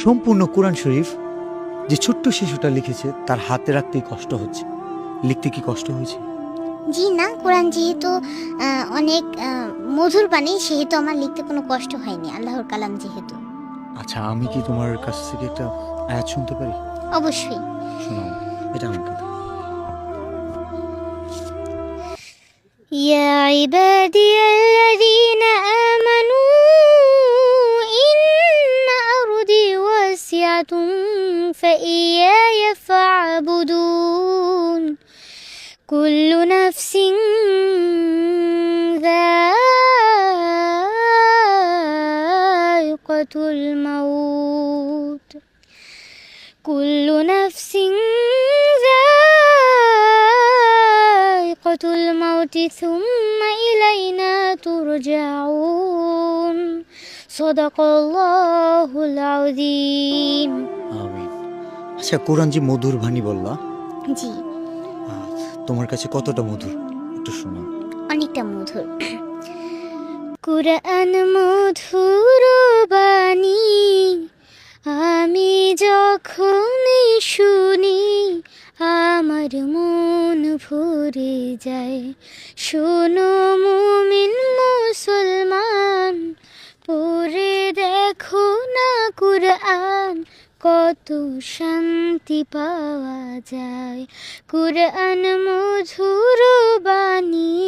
সম্পূর্ণ কোরআন শরীফ যে ছোট্ট শিশুটা লিখেছে তার হাতে রাখতেই কষ্ট হচ্ছে। লিখতে কি কষ্ট হয়েছে? জি না, কোরআন যেহেতু অনেক মধুর বাণী, সেহেতু আমার লিখতে কোনো কষ্ট হয়নি, আল্লাহর কালাম যেহেতু। আচ্ছা, আমি কি তোমার কাছ থেকে একটা আয়াত শুনতে পারি? অবশ্যই। শোনাও, এটা আমার কথা। يا عبادي الذين آمنوا إن أرضي واسعة فإياي فاعبدون كل نفس ذائقة الموت كل نفس ذائقة الموت ثم إلينا ترجعون صدق الله العظيم। আমিন। আচ্ছা, কোরআন যে মধুর বাণী বললা, জি, তোমার কাছে কতটা মধুর একটু শোনাও। অনেকটা মধুর। কুরআন মধুর বাণী, আমি যখনই শুনি আমার মন ভরে যায়। শোনো মুমিন মুসলমান, পড়ে দেখো না কুরআন, কত শান্তি পাওয়া যায়। কুরআন মধুর বাণী,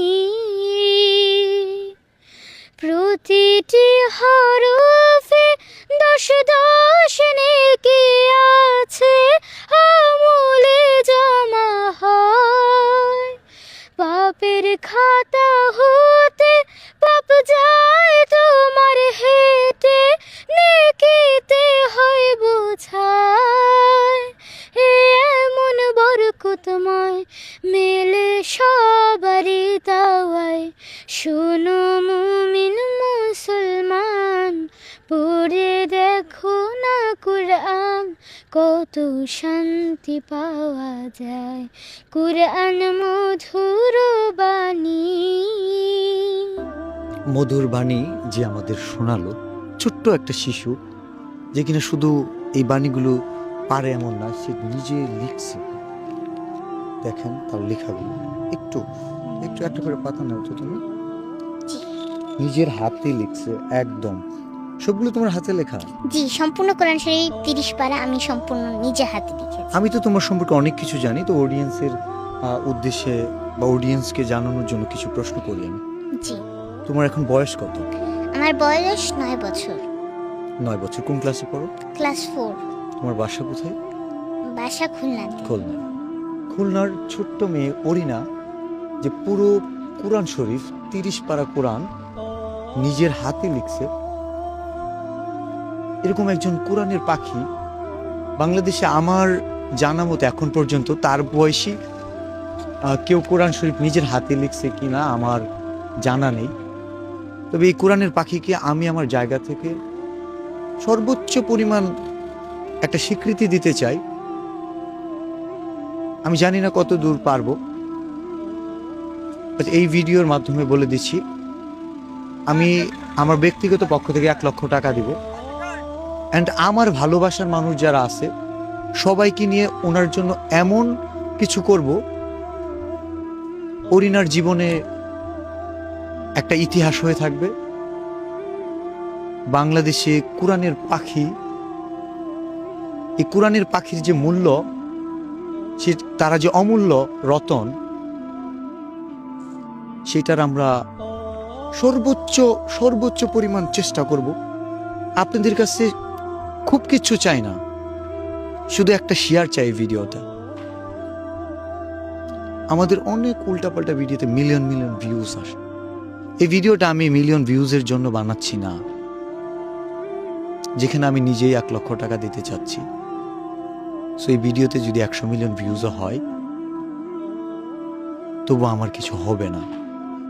প্রতিটি হরফে 10 নেকি আছে, আমলে জমা হয়। পাপের খাতা হতে পাপ যায় তোমার হেঁটে, নেকিতে হয় বোঝায়। এমন বরকতময় মেলে সবারই দাওয়ায়। শোনো মুমিন মুসলমান, পড়ে দেখো না কুরআন, কত শান্তি পাওয়া যায়। কুরআন মধুর বাণী। মধুর বাণী যে আমাদের শোনালো, ছোট্ট একটা শিশু যে কিনা শুধু এই বাণীগুলো পারে এমন না, সে নিজে লিখছে। দেখেন তার লেখাগুলো, একটু একটু একটা করে পাতা নাও তো তুমি। নিজের হাতে লিখছে, একদম সবগুলো তোমার হাতে লেখা। জি, সম্পূর্ণ কোরআন শরীফ 30 পারা আমি সম্পূর্ণ নিজে হাতে লিখেছি। আমি তো তোমার সম্পর্কে অনেক কিছু জানি, তো অডিয়েন্সের উদ্দেশ্যে বা অডিয়েন্সকে জানানোর জন্য কিছু প্রশ্ন করি আমি। জি, তোমার এখন বয়স কত? আমার বয়স 9 বছর। 9 বছর। কোন ক্লাসে পড়ো? ক্লাস 4। তোমার বাসা কোথায়? বাসা খুলনাতে। খুলনা। খুলনার ছোট্ট মেয়ে অরিনা যে পুরো কোরআন শরীফ 30 পারা কোরআন নিজের হাতে লিখছে, এরকম একজন কোরআনের পাখি বাংলাদেশে আমার জানা মতো এখন পর্যন্ত তার বয়সী কেউ কোরআন শরীফ নিজের হাতে লিখছে কিনা আমার জানা নেই। তবে এই কোরআনের পাখিকে আমি আমার জায়গা থেকে সর্বোচ্চ পরিমাণ একটা স্বীকৃতি দিতে চাই। আমি জানি না কত দূর পারবো, এই ভিডিওর মাধ্যমে বলে দিচ্ছি, আমি আমার ব্যক্তিগত পক্ষ থেকে 1 লক্ষ টাকা দিব। অ্যান্ড আমার ভালোবাসার মানুষ যারা আছে সবাইকে নিয়ে ওনার জন্য এমন কিছু করব, অরিনার জীবনে একটা ইতিহাস হয়ে থাকবে। বাংলাদেশে কোরআনের পাখি, এই কোরআনের পাখির যে মূল্য, সে তারা যে অমূল্য রতন, সেটার আমরা সর্বোচ্চ পরিমাণ চেষ্টা করব। আপনাদের কাছে খুব কিছু চাই না, শুধু একটা শেয়ার চাই ভিডিওটা। আমাদের অনেক উল্টাপাল্টা ভিডিওতে মিলিয়ন ভিউজ আসে। এই ভিডিওটা আমি মিলিয়ন ভিউজের জন্য বানাচ্ছি না, যেখানে আমি নিজেই 1 লক্ষ টাকা দিতে চাচ্ছি। সো এই ভিডিওতে যদি 100 মিলিয়ন ভিউজও হয় তবু আমার কিছু হবে না,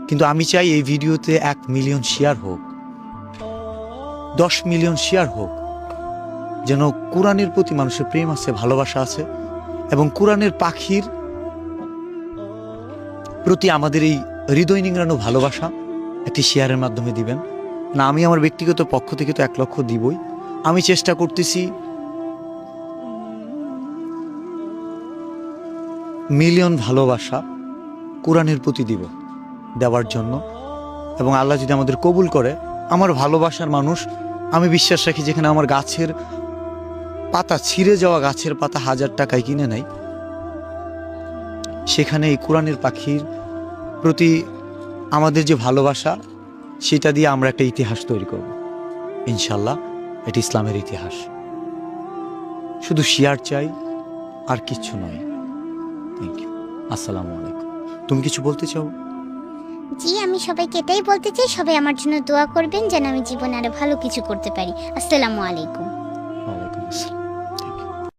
কিন্তু আমি চাই এই ভিডিওতে 1 মিলিয়ন শেয়ার হোক, 10 মিলিয়ন শেয়ার হোক, যেন কোরআনের প্রতি মানুষের প্রেম আছে, ভালোবাসা আছে, এবং কোরআনের পাখির প্রতি আমাদের এই হৃদয় নিংড়ানো ভালোবাসা একটি শেয়ারের মাধ্যমে দিবেন না। আমি আমার ব্যক্তিগত পক্ষ থেকে তো 1 লক্ষ দিবই। আমি চেষ্টা করতেছি মিলিয়ন ভালোবাসা কোরআনের প্রতি দিব, দেওয়ার জন্য। এবং আল্লাহ যদি আমাদের কবুল করে, আমার ভালোবাসার মানুষ, আমি বিশ্বাস রাখি যেখানে আমার গাছের পাতা, ছিঁড়ে যাওয়া গাছের পাতা 1000 টাকায় কিনে নেয়, সেখানে এই কোরআনের পাখির প্রতি আমাদের যে ভালোবাসা, সেটা দিয়ে আমরা একটা ইতিহাস তৈরি করব ইনশাল্লাহ। এটি ইসলামের ইতিহাস। শুধু শেয়ার চাই, আর কিচ্ছু নয়। Thank you. আসসালামু আলাইকুম। তুমি কিছু বলতে চাও? জি, আমি সবাইকে এটাই বলতে চাই, সবাই আমার জন্য দোয়া করবেন যেন আমি জীবনে আরো ভালো কিছু করতে পারি। আসসালামু আলাইকুম।